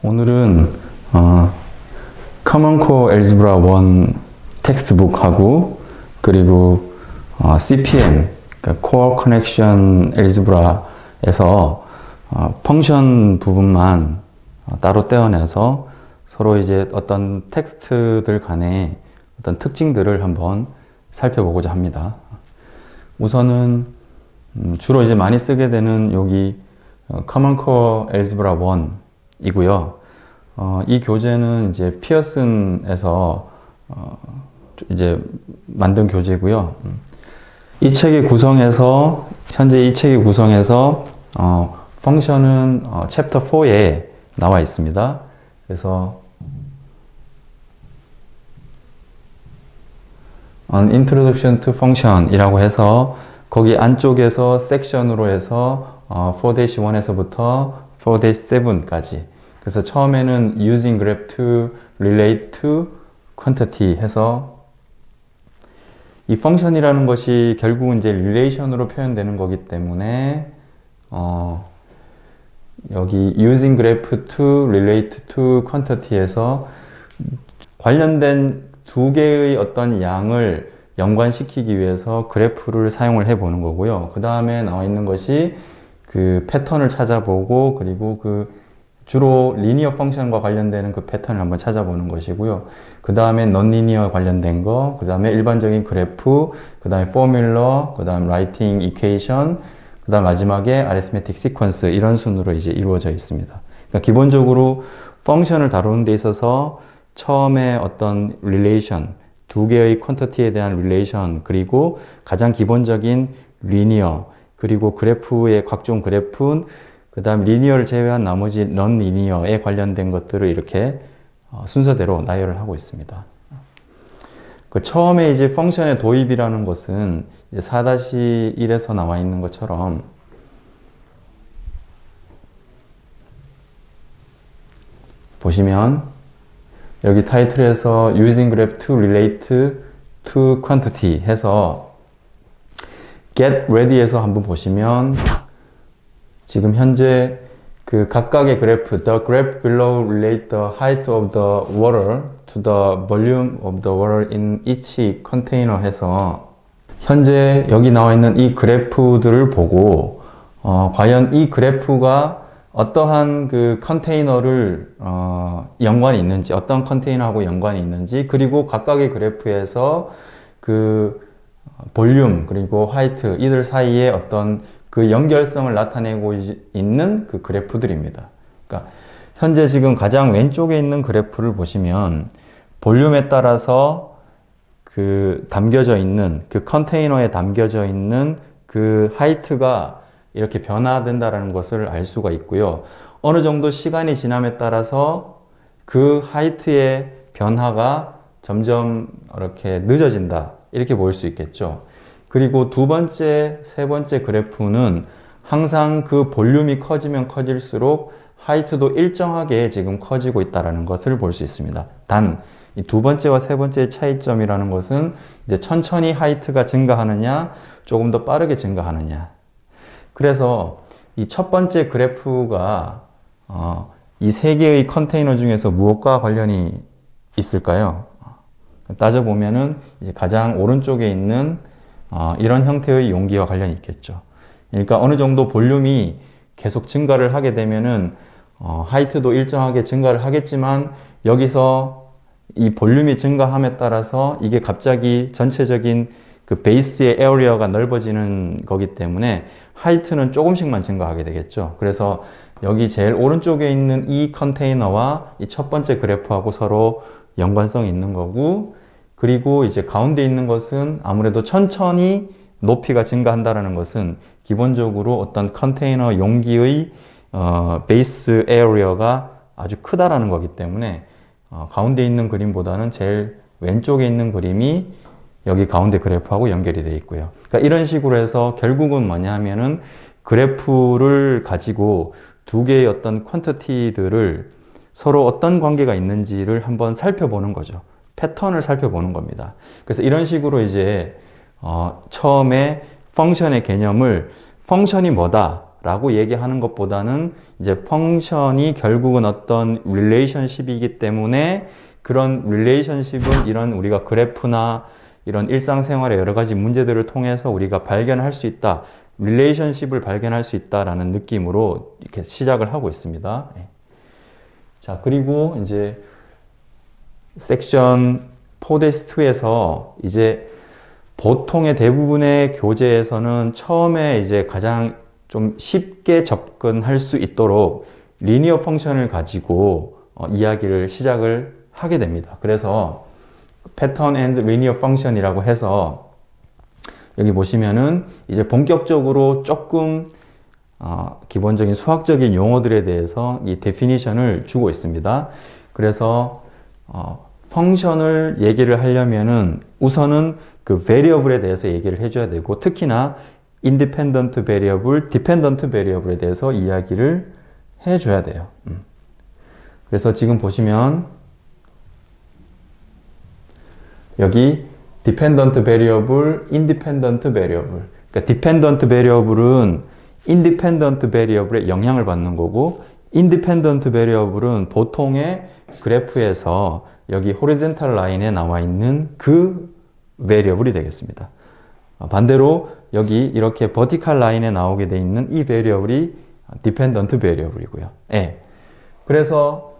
오늘은 Common Core Algebra 1 텍스트북하고 그리고 CPM, 그러니까 Core Connection Algebra에서 펑션 부분만 따로 떼어내서 서로 이제 어떤 텍스트들 간의 어떤 특징들을 한번 살펴보고자 합니다. 우선은 주로 이제 많이 쓰게 되는 여기 Common Core Algebra 1 이고요. 이 교재는 이제 피어슨에서 이제 만든 교재고요. 이 책의 구성에서 현재 이 책의 구성에서 펑션은 챕터 4에 나와 있습니다. 그래서 An Introduction to Function 이라고 해서 거기 안쪽에서 섹션으로 해서 4-1에서부터 4-7까지. 그래서 처음에는 Using Graph to Relate to Quantity 해서 이 펑션이라는 것이 결국은 이제 릴레이션으로 표현되는 거기 때문에 여기 Using Graph to Relate to Quantity에서 관련된 두 개의 어떤 양을 연관시키기 위해서 그래프를 사용을 해 보는 거고요. 그 다음에 나와 있는 것이 그 패턴을 찾아보고 그리고 그 주로 리니어 펑션과 관련되는 그 패턴을 한번 찾아보는 것이고요. 그 다음에 non-linear 관련된 거, 그 다음에 일반적인 그래프, 그 다음에 포뮬러, 그 다음 writing equation, 그 다음 마지막에 arithmetic sequence 이런 순으로 이제 이루어져 있습니다. 그러니까 기본적으로 펑션을 다루는 데 있어서 처음에 어떤 relation, 두 개의 퀀터티에 대한 relation, 그리고 가장 기본적인 linear, 그리고 그래프의 각종 그래프, 그 다음 리니어를 제외한 나머지 non-linear에 관련된 것들을 이렇게 순서대로 나열을 하고 있습니다. 그 처음에 이제 펑션의 도입이라는 것은 이제 4-1에서 나와 있는 것처럼 보시면 여기 타이틀에서 Using Graph to Relate to Quantity 해서 Get Ready에서 한번 보시면 지금 현재 그 각각의 그래프, the graph below relate the height of the water to the volume of the water in each container 해서 현재 여기 나와 있는 이 그래프들을 보고 과연 이 그래프가 어떠한 그 컨테이너를 연관이 있는지, 어떤 컨테이너하고 연관이 있는지, 그리고 각각의 그래프에서 그 볼륨 그리고 하이트 이들 사이에 어떤 그 연결성을 나타내고 있는 그 그래프들입니다. 그러니까 현재 지금 가장 왼쪽에 있는 그래프를 보시면 볼륨에 따라서 그 담겨져 있는 그 컨테이너에 담겨져 있는 그 하이트가 이렇게 변화된다는 것을 알 수가 있고요. 어느 정도 시간이 지남에 따라서 그 하이트의 변화가 점점 이렇게 늦어진다. 이렇게 보일 수 있겠죠. 그리고 두 번째, 세 번째 그래프는 항상 그 볼륨이 커지면 커질수록 하이트도 일정하게 지금 커지고 있다는 것을 볼 수 있습니다. 단, 이 두 번째와 세 번째의 차이점이라는 것은 이제 천천히 하이트가 증가하느냐, 조금 더 빠르게 증가하느냐. 그래서 이 첫 번째 그래프가 이 세 개의 컨테이너 중에서 무엇과 관련이 있을까요? 따져보면은 이제 가장 오른쪽에 있는 이런 형태의 용기와 관련이 있겠죠. 그러니까 어느 정도 볼륨이 계속 증가를 하게 되면은 하이트도 일정하게 증가를 하겠지만 여기서 이 볼륨이 증가함에 따라서 이게 갑자기 전체적인 그 베이스의 에어리어가 넓어지는 거기 때문에 하이트는 조금씩만 증가하게 되겠죠. 그래서 여기 제일 오른쪽에 있는 이 컨테이너와 이 첫 번째 그래프하고 서로 연관성이 있는 거고, 그리고 이제 가운데 있는 것은 아무래도 천천히 높이가 증가한다는 것은 기본적으로 어떤 컨테이너 용기의 베이스 에어리어가 아주 크다라는 거기 때문에 가운데 있는 그림보다는 제일 왼쪽에 있는 그림이 여기 가운데 그래프하고 연결이 되어 있고요. 그러니까 이런 식으로 해서 결국은 뭐냐 하면은 그래프를 가지고 두 개의 어떤 퀀티티들을 서로 어떤 관계가 있는지를 한번 살펴보는 거죠. 패턴을 살펴보는 겁니다. 그래서 이런 식으로 이제 처음에 펑션의 개념을 펑션이 뭐다 라고 얘기하는 것보다는 이제 펑션이 결국은 어떤 릴레이션십이기 때문에 그런 릴레이션십은 이런 우리가 그래프나 이런 일상생활의 여러 가지 문제들을 통해서 우리가 발견할 수 있다. 릴레이션십을 발견할 수 있다라는 느낌으로 이렇게 시작을 하고 있습니다. 자, 그리고 이제 섹션 4-2에서 이제 보통의 대부분의 교재에서는 처음에 이제 가장 좀 쉽게 접근할 수 있도록 리니어 펑션을 가지고 이야기를 시작을 하게 됩니다. 그래서 패턴 앤드 리니어 펑션이라고 해서 여기 보시면은 이제 본격적으로 조금 기본적인 수학적인 용어들에 대해서 이 데피니션을 주고 있습니다. 그래서 펑션을 얘기를 하려면은 우선은 그 variable에 대해서 얘기를 해줘야 되고 특히나 independent variable, dependent variable에 대해서 이야기를 해줘야 돼요. 그래서 지금 보시면 여기 dependent variable, independent variable. 그러니까 dependent variable은 independent variable에 영향을 받는 거고 independent variable은 보통의 그래프에서 여기 horizontal line에 나와 있는 그 variable이 되겠습니다. 반대로 여기 이렇게 vertical line에 나오게 돼 있는 이 variable이 dependent variable이고요. 예. 그래서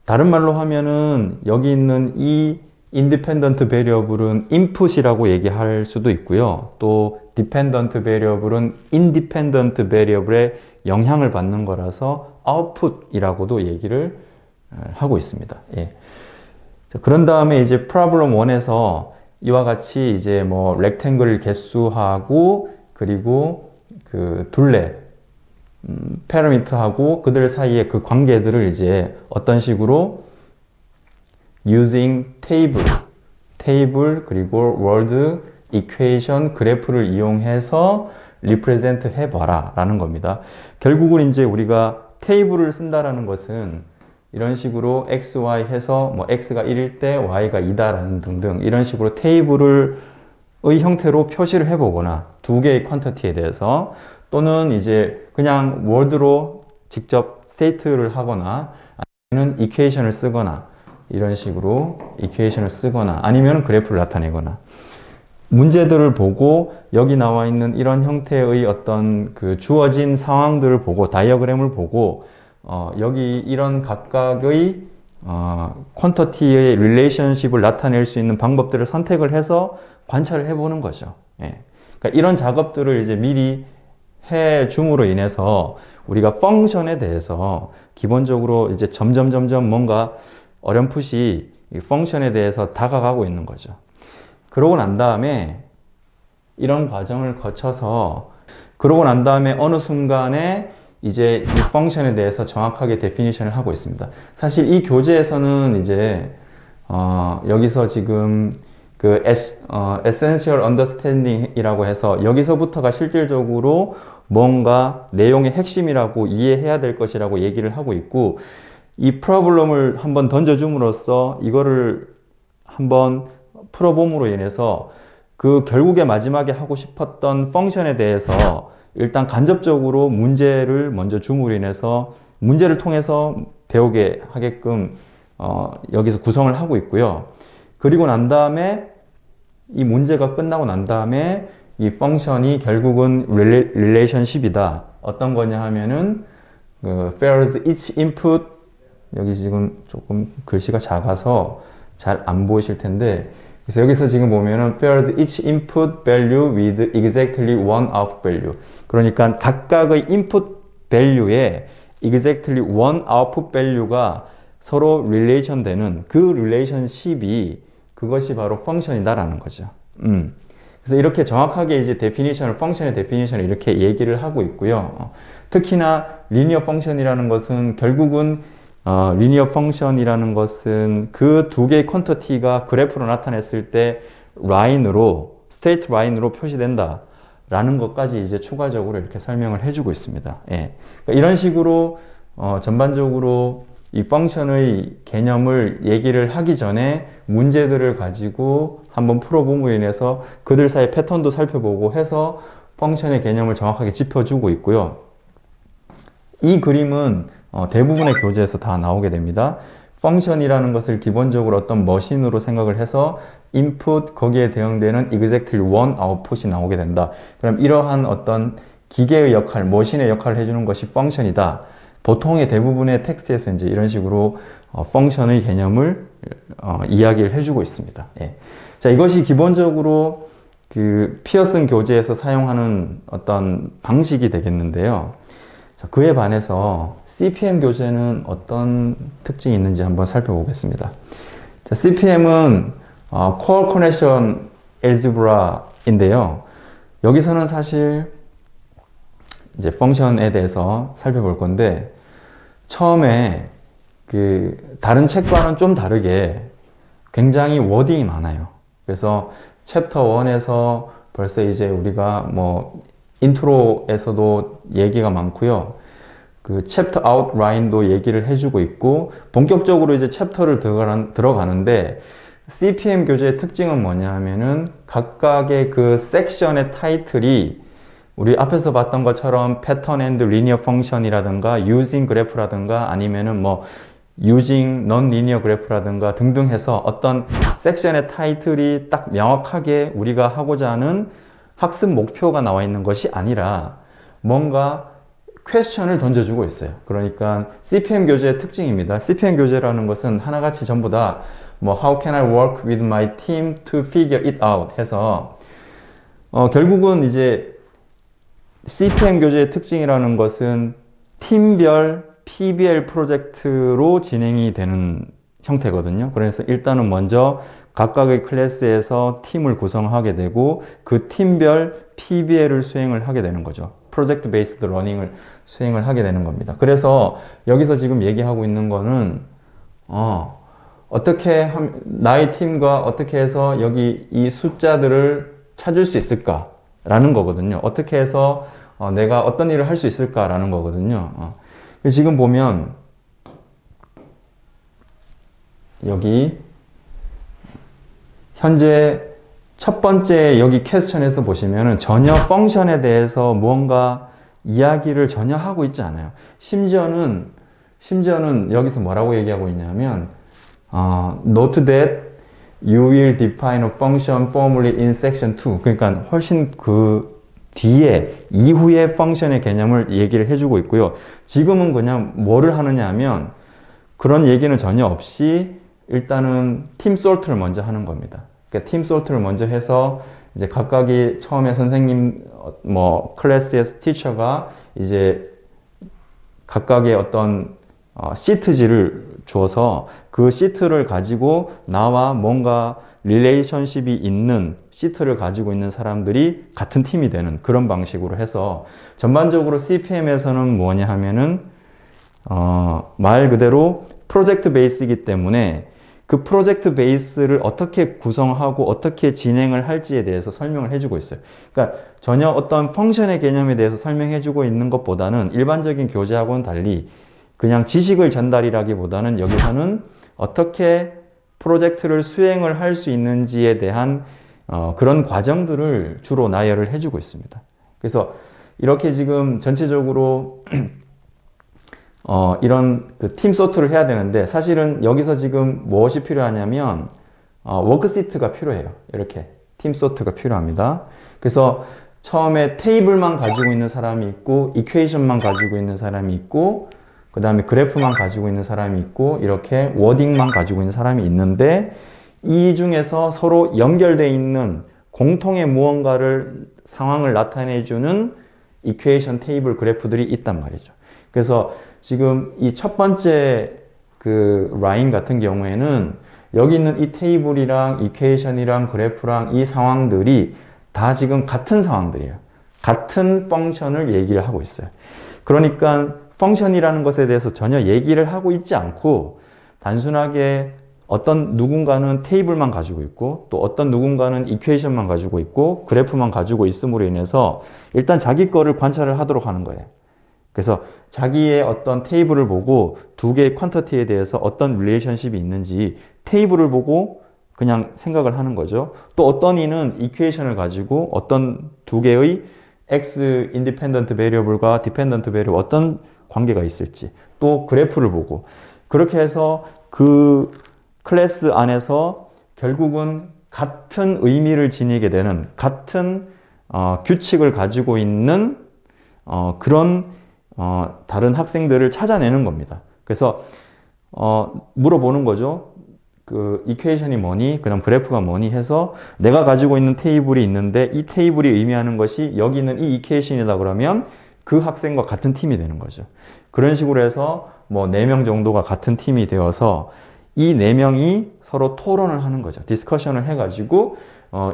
다른 말로 하면은 여기 있는 이 independent variable은 input이라고 얘기할 수도 있고요. 또 dependent variable은 independent variable에 영향을 받는 거라서 output이라고도 얘기를 하고 있습니다. 예. 자, 그런 다음에 이제 problem 1에서 이와 같이 이제 뭐 렉탱글 개수하고 그리고 그 둘레 패러미터하고 그들 사이의 그 관계들을 이제 어떤 식으로 using table 그리고 word equation 그래프를 이용해서 represent 해봐라 라는 겁니다. 결국은 이제 우리가 테이블을 쓴다라는 것은 이런 식으로 x, y 해서 뭐 x가 1일 때 y가 2다라는 등등 이런 식으로 테이블의 형태로 표시를 해보거나 두 개의 퀀터티에 대해서 또는 이제 그냥 워드로 직접 스테이트를 하거나 아니면 이퀘이션을 쓰거나 이런 식으로 이퀘이션을 쓰거나 아니면 그래프를 나타내거나 문제들을 보고 여기 나와 있는 이런 형태의 어떤 그 주어진 상황들을 보고 다이어그램을 보고 여기 이런 각각의 퀀터티의 릴레이션십을 나타낼 수 있는 방법들을 선택을 해서 관찰을 해보는 거죠. 예. 그러니까 이런 작업들을 이제 미리 해 줌으로 인해서 우리가 펑션에 대해서 기본적으로 이제 점점 뭔가 어렴풋이 이 펑션에 대해서 다가가고 있는 거죠. 그러고 난 다음에 이런 과정을 거쳐서 그러고 난 다음에 어느 순간에 이제 이 펑션에 대해서 정확하게 데피니션을 하고 있습니다. 사실 이 교재에서는 이제 여기서 지금 그 essential understanding이라고 해서 여기서부터가 실질적으로 뭔가 내용의 핵심이라고 이해해야 될 것이라고 얘기를 하고 있고 이 프로블럼을 한번 던져줌으로써 이거를 한번 풀어봄으로 인해서 그 결국에 마지막에 하고 싶었던 펑션에 대해서 일단 간접적으로 문제를 먼저 줌으로 인해서 문제를 통해서 배우게 하게끔 여기서 구성을 하고 있고요. 그리고 난 다음에 이 문제가 끝나고 난 다음에 이 펑션이 결국은 릴레이션십이다. 어떤 거냐 하면은 pairs each input 여기 지금 조금 글씨가 작아서 잘 안 보이실 텐데 그래서 여기서 지금 보면은 pairs each input value with exactly one output value 그러니까 각각의 input value에 exactly one output value가 서로 relation 되는 그 relationship이 그것이 바로 펑션이다라는 거죠. 그래서 이렇게 정확하게 이제 데피니션을, 펑션의 데피니션을 이렇게 얘기를 하고 있고요. 특히나 리니어 펑션이라는 것은 결국은 리니어 펑션이라는 것은 그 두 개의 퀀터티가 그래프로 나타냈을 때 라인으로, 스트레이트 라인으로 표시된다 라는 것까지 이제 추가적으로 이렇게 설명을 해주고 있습니다. 예. 그러니까 이런 식으로 전반적으로 이 펑션의 개념을 얘기를 하기 전에 문제들을 가지고 한번 풀어봄으로 인해서 그들 사이 패턴도 살펴보고 해서 펑션의 개념을 정확하게 짚어주고 있고요. 이 그림은 대부분의 교재에서 다 나오게 됩니다. 펑션이라는 것을 기본적으로 어떤 머신으로 생각을 해서 input 거기에 대응되는 exactly one output이 나오게 된다. 그럼 이러한 어떤 기계의 역할, 머신의 역할을 해주는 것이 펑션이다. 보통의 대부분의 텍스트에서 이제 이런 식으로 펑션의 개념을 이야기를 해주고 있습니다. 예. 자, 이것이 기본적으로 그 피어슨 교재에서 사용하는 어떤 방식이 되겠는데요. 자, 그에 반해서 CPM 교재는 어떤 특징이 있는지 한번 살펴보겠습니다. 자, CPM은 Core Connection Algebra인데요. 여기서는 사실 이제 펑션에 대해서 살펴볼 건데, 처음에 그 다른 책과는 좀 다르게 굉장히 워딩이 많아요. 그래서 챕터 1에서 벌써 이제 우리가 뭐 인트로에서도 얘기가 많고요. 그 챕터 아웃라인도 얘기를 해주고 있고, 본격적으로 이제 챕터를 들어가는데, CPM 교재의 특징은 뭐냐 하면은 각각의 그 섹션의 타이틀이 우리 앞에서 봤던 것처럼 패턴 앤드 리니어 펑션이라든가 using 그래프라든가 아니면은 뭐 using non-linear 그래프라든가 등등 해서 어떤 섹션의 타이틀이 딱 명확하게 우리가 하고자 하는 학습 목표가 나와 있는 것이 아니라 뭔가 퀘스천을 던져주고 있어요. 그러니까 CPM 교재의 특징입니다. CPM 교재라는 것은 하나같이 전부 다 뭐 How can I work with my team to figure it out 해서 결국은 이제 CPM 교재의 특징이라는 것은 팀별 PBL 프로젝트로 진행이 되는 형태거든요. 그래서 일단은 먼저 각각의 클래스에서 팀을 구성하게 되고 그 팀별 PBL을 수행을 하게 되는 거죠. 프로젝트 베이스드 러닝을 수행을 하게 되는 겁니다. 그래서 여기서 지금 얘기하고 있는 거는 어떻게 나의 팀과 어떻게 해서 여기 이 숫자들을 찾을 수 있을까라는 거거든요. 어떻게 해서 내가 어떤 일을 할 수 있을까라는 거거든요. 지금 보면 여기 현재 첫 번째 여기 퀘스천에서 보시면은 전혀 펑션에 대해서 무언가 이야기를 전혀 하고 있지 않아요. 심지어는 여기서 뭐라고 얘기하고 있냐면 note that you will define a function formally in section 2. 그러니까 훨씬 그 뒤에 이후에 펑션의 개념을 얘기를 해주고 있고요. 지금은 그냥 뭐를 하느냐 하면 그런 얘기는 전혀 없이 일단은 팀 솔트를 먼저 하는 겁니다. 그러니까 팀 솔트를 먼저 해서 이제 각각이 처음에 선생님 뭐 클래스에서 티처가 이제 각각의 어떤 시트지를 주어서 그 시트를 가지고 나와 뭔가 릴레이션십이 있는 시트를 가지고 있는 사람들이 같은 팀이 되는 그런 방식으로 해서 전반적으로 CPM에서는 뭐냐 하면은 말 그대로 프로젝트 베이스이기 때문에 그 프로젝트 베이스를 어떻게 구성하고 어떻게 진행을 할지에 대해서 설명을 해주고 있어요. 그러니까 전혀 어떤 펑션의 개념에 대해서 설명해주고 있는 것보다는 일반적인 교재하고는 달리 그냥 지식을 전달이라기보다는 여기서는 어떻게 프로젝트를 수행을 할 수 있는지에 대한 그런 과정들을 주로 나열을 해주고 있습니다. 그래서 이렇게 지금 전체적으로 이런 그 팀 소트를 해야 되는데 사실은 여기서 지금 무엇이 필요하냐면 워크시트가 필요해요. 이렇게 팀 소트가 필요합니다. 그래서 처음에 테이블만 가지고 있는 사람이 있고 이퀘이션만 가지고 있는 사람이 있고 그 다음에 그래프만 가지고 있는 사람이 있고 이렇게 워딩만 가지고 있는 사람이 있는데 이 중에서 서로 연결되어 있는 공통의 무언가를 상황을 나타내주는 이퀘이션 테이블 그래프들이 있단 말이죠. 그래서 지금 이 첫 번째 그 라인 같은 경우에는 여기 있는 이 테이블이랑 이퀘이션이랑 그래프랑 이 상황들이 다 지금 같은 상황들이에요. 같은 펑션을 얘기를 하고 있어요. 그러니까 펑션이라는 것에 대해서 전혀 얘기를 하고 있지 않고 단순하게 어떤 누군가는 테이블만 가지고 있고 또 어떤 누군가는 이퀘이션만 가지고 있고 그래프만 가지고 있음으로 인해서 일단 자기 거를 관찰을 하도록 하는 거예요. 그래서 자기의 어떤 테이블을 보고 두 개의 퀀터티에 대해서 어떤 릴레이션십이 있는지 테이블을 보고 그냥 생각을 하는 거죠. 또 어떤 이는 이퀘이션을 가지고 어떤 두 개의 X 인디펜던트 베리어블과 디펜던트 베리어블 어떤 관계가 있을지, 또 그래프를 보고, 그렇게 해서 그 클래스 안에서 결국은 같은 의미를 지니게 되는, 같은 규칙을 가지고 있는 그런 다른 학생들을 찾아내는 겁니다. 그래서 물어보는 거죠. 그 이퀘이션이 뭐니? 그다음 그래프가 뭐니? 해서 내가 가지고 있는 테이블이 있는데 이 테이블이 의미하는 것이 여기 있는 이 이퀘이션이다 그러면 그 학생과 같은 팀이 되는 거죠. 그런 식으로 해서 뭐 4명 정도가 같은 팀이 되어서 이 4명이 서로 토론을 하는 거죠. 디스커션을 해가지고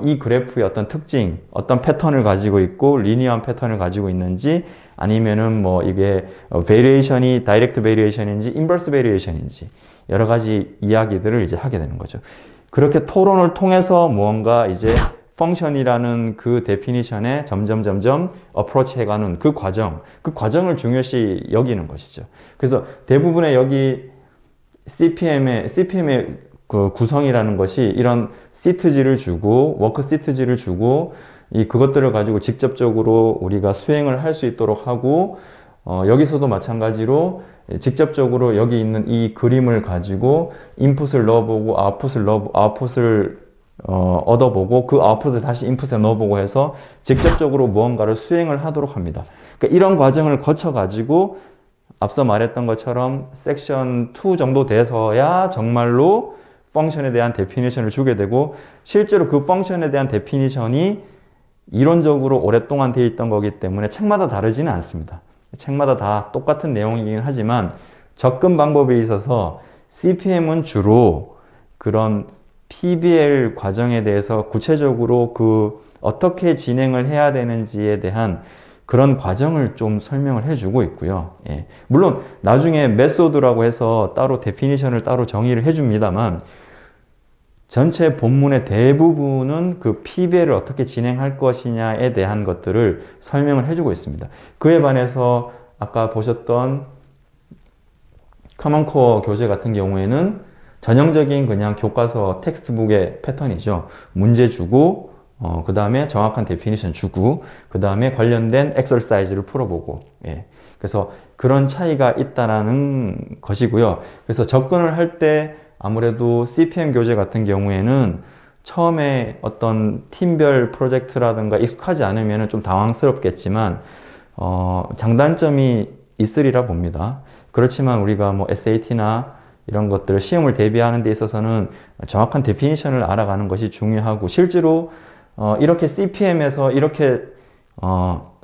이 그래프의 어떤 특징, 어떤 패턴을 가지고 있고 리니어한 패턴을 가지고 있는지 아니면은 뭐 이게 베리에이션이 다이렉트 베리에이션인지 인버스 베리에이션인지 여러 가지 이야기들을 이제 하게 되는 거죠. 그렇게 토론을 통해서 무언가 이제 펑션이라는 그 데피니션에 점점 어프로치 해가는 그 과정을 중요시 여기는 것이죠. 그래서 대부분의 여기 CPM의 그 구성이라는 것이 이런 시트지를 주고 워크 시트지를 주고 그것들을 가지고 직접적으로 우리가 수행을 할 수 있도록 하고 여기서도 마찬가지로 직접적으로 여기 있는 이 그림을 가지고 인풋을 넣어보고 아웃풋을 얻어보고 그 아웃풋을 다시 인풋에 넣어보고 해서 직접적으로 무언가를 수행을 하도록 합니다. 그러니까 이런 과정을 거쳐 가지고 앞서 말했던 것처럼 섹션 2 정도 돼서야 정말로 펑션에 대한 데피니션을 주게 되고 실제로 그 펑션에 대한 데피니션이 이론적으로 오랫동안 되어 있던 거기 때문에 책마다 다르지는 않습니다. 책마다 다 똑같은 내용이긴 하지만 접근 방법에 있어서 CPM은 주로 그런 PBL 과정에 대해서 구체적으로 그 어떻게 진행을 해야 되는지에 대한 그런 과정을 좀 설명을 해주고 있고요. 예. 물론 나중에 메소드라고 해서 따로 데피니션을 따로 정의를 해줍니다만 전체 본문의 대부분은 그 PBL을 어떻게 진행할 것이냐에 대한 것들을 설명을 해주고 있습니다. 그에 반해서 아까 보셨던 커먼코어 교재 같은 경우에는 전형적인 그냥 교과서 텍스트북의 패턴이죠. 문제 주고 그 다음에 정확한 데피니션 주고 그 다음에 관련된 엑서사이즈를 풀어보고 예. 그래서 그런 차이가 있다는 것이고요. 그래서 접근을 할 때 아무래도 CPM 교재 같은 경우에는 처음에 어떤 팀별 프로젝트라든가 익숙하지 않으면 좀 당황스럽겠지만 장단점이 있으리라 봅니다. 그렇지만 우리가 뭐 SAT나 이런 것들을 시험을 대비하는 데 있어서는 정확한 데피니션을 알아가는 것이 중요하고 실제로 이렇게 CPM에서 이렇게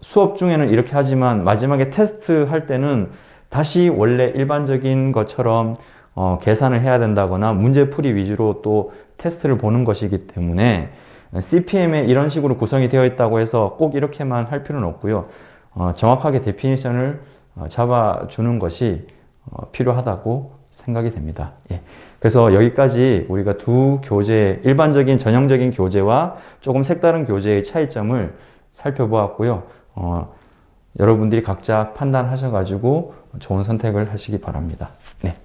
수업 중에는 이렇게 하지만 마지막에 테스트 할 때는 다시 원래 일반적인 것처럼 계산을 해야 된다거나 문제풀이 위주로 또 테스트를 보는 것이기 때문에 CPM에 이런 식으로 구성이 되어 있다고 해서 꼭 이렇게만 할 필요는 없고요. 정확하게 데피니션을 잡아주는 것이 필요하다고 생각이 됩니다. 예. 그래서 여기까지 우리가 두 교재, 일반적인 전형적인 교재와 조금 색다른 교재의 차이점을 살펴보았고요. 여러분들이 각자 판단하셔가지고 좋은 선택을 하시기 바랍니다. 네.